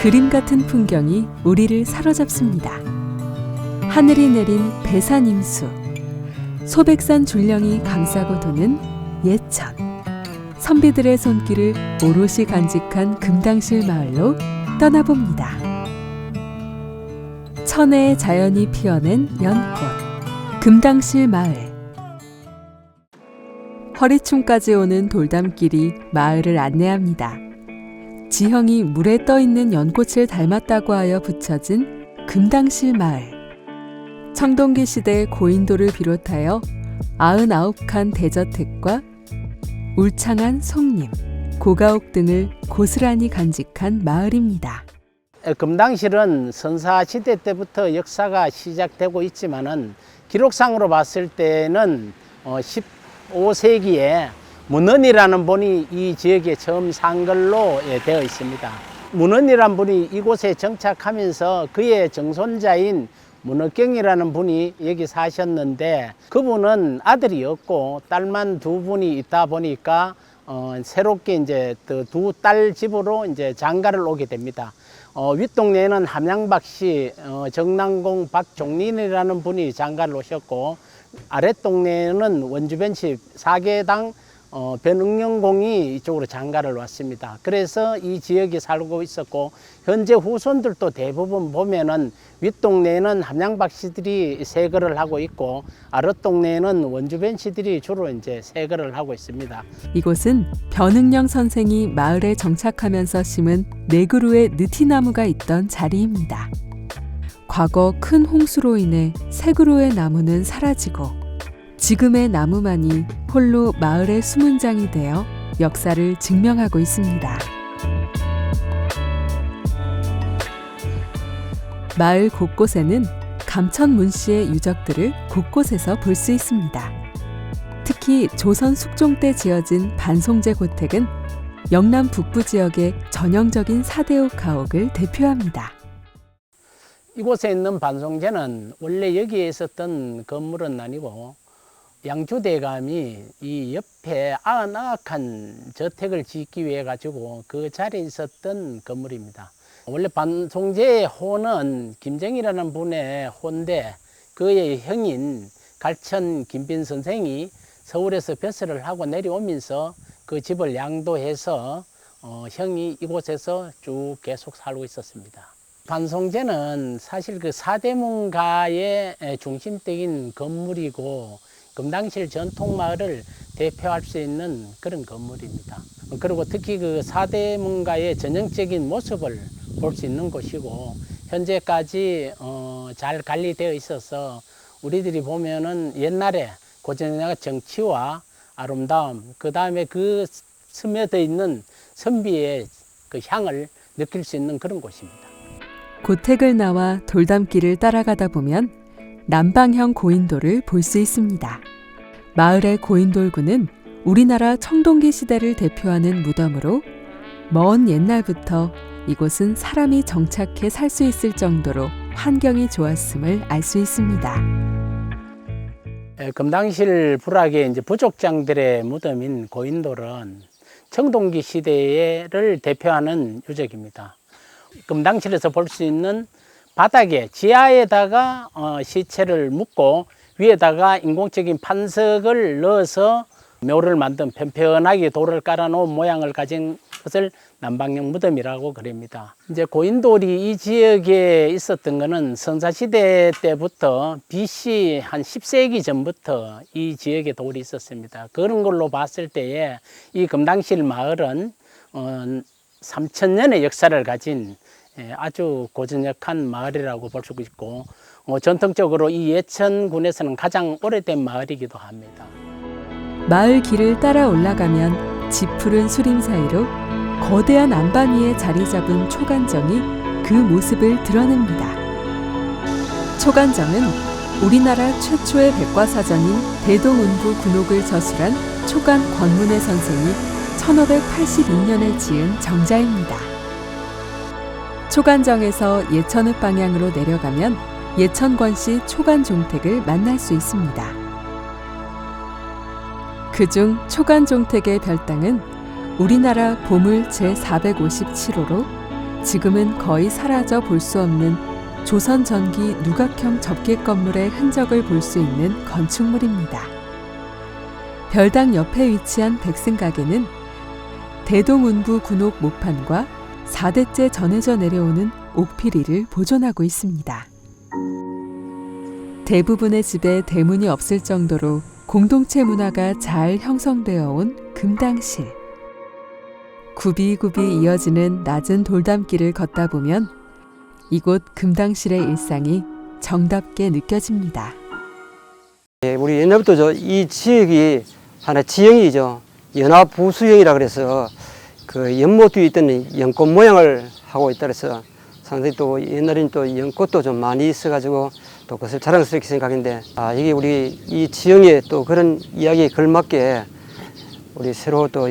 그림 같은 풍경이 우리를 사로잡습니다. 하늘이 내린 배산임수, 소백산 줄령이 감싸고 도는 예천, 선비들의 손길을 오롯이 간직한 금당실 마을로 떠나봅니다. 천혜의 자연이 피어낸 연꽃, 금당실 마을. 허리춤까지 오는 돌담길이 마을을 안내합니다. 지형이 물에 떠있는 연꽃을 닮았다고 하여 붙여진 금당실 마을. 청동기 시대 고인돌을 비롯하여 99칸 대저택과 울창한 송림, 고가옥 등을 고스란히 간직한 마을입니다. 금당실은 선사시대 때부터 역사가 시작되고 있지만은 기록상으로 봤을 때는 15세기에 문헌이라는 분이 이 지역에 처음 산 걸로 되어 있습니다. 문헌이라는 분이 이곳에 정착하면서 그의 정손자인 문헌경이라는 분이 여기 사셨는데, 그분은 아들이 없고 딸만 두 분이 있다 보니까 새롭게 이제 두 딸 집으로 이제 장가를 오게 됩니다. 윗동네에는 함양박씨 정남공 박종린이라는 분이 장가를 오셨고, 아랫동네에는 원주변씨 사계당 변응영공이 이쪽으로 장가를 왔습니다. 그래서 이 지역에 살고 있었고, 현재 후손들도 대부분 보면은 윗동네에는 함양박씨들이 세거를 하고 있고, 아랫동네에는 원주변씨들이 주로 이제 세거를 하고 있습니다. 이곳은 변응영 선생이 마을에 정착하면서 심은 4그루의 느티나무가 있던 자리입니다. 과거 큰 홍수로 인해 3그루의 나무는 사라지고 지금의 나무만이 홀로 마을의 수문장이 되어 역사를 증명하고 있습니다. 마을 곳곳에는 감천 문씨의 유적들을 곳곳에서 볼 수 있습니다. 특히 조선 숙종 때 지어진 반송제 고택은 영남 북부 지역의 전형적인 사대옥 가옥을 대표합니다. 이곳에 있는 반송제는 원래 여기에 있었던 건물은 아니고, 양주대감이 이 옆에 아흔아흔한 저택을 짓기 위해 가지고 그 자리에 있었던 건물입니다. 원래 반송제의 호는 김정이라는 분의 호인데, 그의 형인 갈천 김빈 선생이 서울에서 벼슬을 하고 내려오면서 그 집을 양도해서 형이 이곳에서 쭉 계속 살고 있었습니다. 반송제는 사실 그 사대문가의 중심적인 건물이고, 금당실 전통마을을 대표할 수 있는 그런 건물입니다. 그리고 특히 그 사대문가의 전형적인 모습을 볼 수 있는 곳이고, 현재까지 잘 관리되어 있어서 우리들이 보면은 옛날에 고전의 정치와 아름다움, 그 다음에 그 스며져 있는 선비의 그 향을 느낄 수 있는 그런 곳입니다. 고택을 나와 돌담길을 따라가다 보면 남방형 고인돌을 볼 수 있습니다. 마을의 고인돌군은 우리나라 청동기 시대를 대표하는 무덤으로 먼 옛날부터 이곳은 사람이 정착해 살 수 있을 정도로 환경이 좋았음을 알 수 있습니다. 금당실 부락의 이제 부족장들의 무덤인 고인돌은 청동기 시대를 대표하는 유적입니다. 금당실에서 볼 수 있는 바닥에 지하에다가 시체를 묻고 위에다가 인공적인 판석을 넣어서 묘를 만든 편편하게 돌을 깔아놓은 모양을 가진 것을 남방형 무덤이라고 그럽니다. 이제 고인돌이 이 지역에 있었던 것은 선사시대 때부터 BC 한 10세기 전부터 이 지역에 돌이 있었습니다. 그런 걸로 봤을 때에 이 금당실 마을은 3000년의 역사를 가진 아주 고전역한 마을이라고 볼 수 있고, 전통적으로 이 예천군에서는 가장 오래된 마을이기도 합니다. 마을 길을 따라 올라가면 짙푸른 수림 사이로 거대한 안반 위에 자리 잡은 초간정이 그 모습을 드러냅니다. 초간정은 우리나라 최초의 백과사전인 대동운부 군옥을 저술한 초간 권문의 선생이 1582년에 지은 정자입니다. 초간정에서 예천읍 방향으로 내려가면 예천권시 초간종택을 만날 수 있습니다. 그중 초간종택의 별당은 우리나라 보물 제457호로 지금은 거의 사라져 볼 수 없는 조선 전기 누각형 접객 건물의 흔적을 볼 수 있는 건축물입니다. 별당 옆에 위치한 백승가게는 대동운부 군옥 모판과 4대째 전해져 내려오는 옥피리를 보존하고 있습니다. 대부분의 집에 대문이 없을 정도로 공동체 문화가 잘 형성되어 온 금당실. 굽이굽이 이어지는 낮은 돌담길을 걷다 보면 이곳 금당실의 일상이 정답게 느껴집니다. 예, 우리 옛날부터 이 지역이 하나 지형이죠. 연화부수형이라 그래서 그 연못 뒤에 있던 연꽃 모양을 하고 있다 그래서 상당히 또 옛날에는 또 연꽃도 좀 많이 있어가지고 또 그것을 자랑스럽게 생각했는데, 이게 우리 이 지형에 또 그런 이야기에 걸맞게 우리 새로 또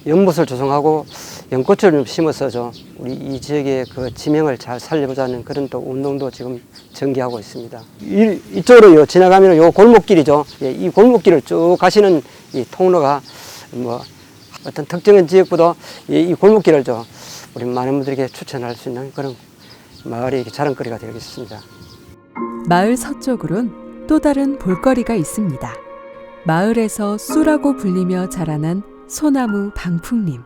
연못을 조성하고 연꽃을 좀 심어서 우리 이 지역의 그 지명을 잘 살려보자는 그런 또 운동도 지금 전개하고 있습니다. 이쪽으로 지나가면 요 골목길이죠. 예, 이 골목길을 쭉 가시는 이 통로가 뭐 어떤 특정한 지역보다 이 골목길을 우리 많은 분들에게 추천할 수 있는 그런 마을의 자랑거리가 되겠습니다. 마을 서쪽으론 또 다른 볼거리가 있습니다. 마을에서 쑥라고 불리며 자라난 소나무 방풍림.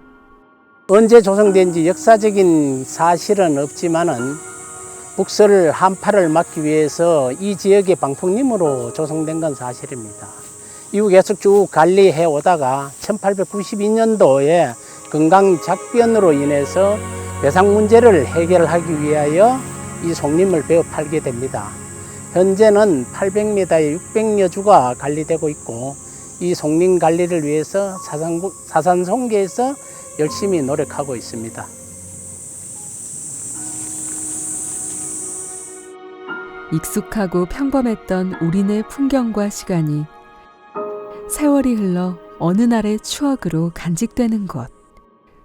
언제 조성된지 역사적인 사실은 없지만은 북설 한파를 막기 위해서 이 지역의 방풍림으로 조성된 건 사실입니다. 이후 계속 쭉 관리해 오다가 1892년도에 금강 작변으로 인해서 배상 문제를 해결하기 위하여 이 송림을 베어 팔게 됩니다. 현재는 800m의 600여 주가 관리되고 있고 이 송림 관리를 위해서 사산송계에서 열심히 노력하고 있습니다. 익숙하고 평범했던 우리네 풍경과 시간이 세월이 흘러 어느 날의 추억으로 간직되는 곳.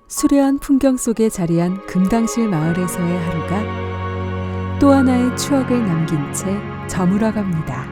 수려한 풍경 속에 자리한 금당실 마을에서의 하루가 또 하나의 추억을 남긴 채 저물어갑니다.